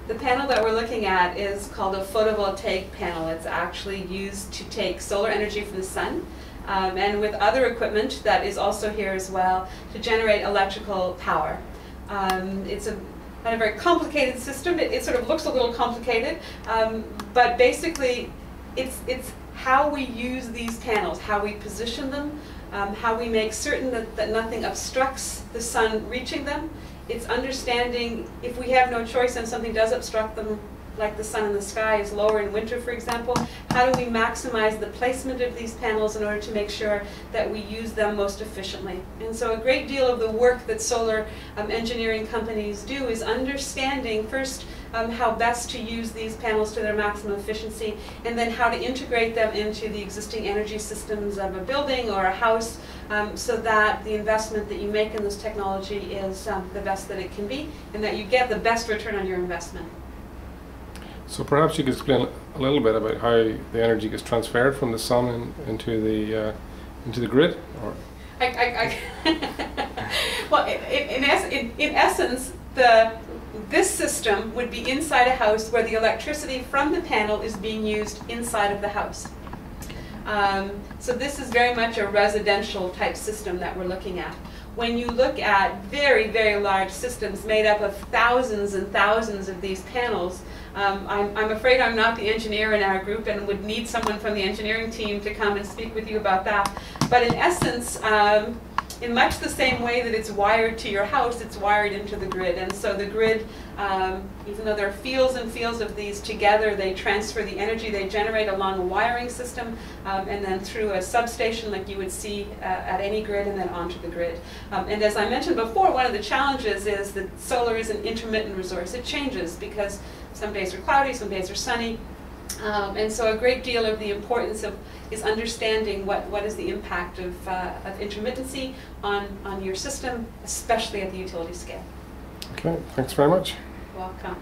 The panel that we're looking at is called a photovoltaic panel. It's actually used to take solar energy from the sun and with other equipment that is also here as well to generate electrical power. It's not a very complicated system. It sort of looks a little complicated, but basically it's how we use these panels, how we position them, how we make certain that nothing obstructs the sun reaching them. It's understanding if we have no choice and something does obstruct them, like the sun in the sky is lower in winter, for example, how do we maximize the placement of these panels in order to make sure that we use them most efficiently? And so a great deal of the work that solar engineering companies do is understanding first how best to use these panels to their maximum efficiency, and then how to integrate them into the existing energy systems of a building or a house so that the investment that you make in this technology is the best that it can be, and that you get the best return on your investment. So perhaps you could explain a little bit about how the energy gets transferred from the sun into the grid, or? Well, in essence, this system would be inside a house where the electricity from the panel is being used inside of the house. So this is very much a residential type system that we're looking at. When you look at very, very large systems made up of thousands and thousands of these panels, I'm afraid I'm not the engineer in our group and would need someone from the engineering team to come and speak with you about that. But in essence, in much the same way that it's wired to your house, it's wired into the grid. And so the grid, even though there are fields and fields of these together, they transfer the energy they generate along a wiring system and then through a substation like you would see at any grid, and then onto the grid. And as I mentioned before, one of the challenges is that solar is an intermittent resource. It changes because some days are cloudy, some days are sunny. And so a great deal of the importance is understanding what is the impact of intermittency on your system, especially at the utility scale. Okay, thanks very much. Welcome.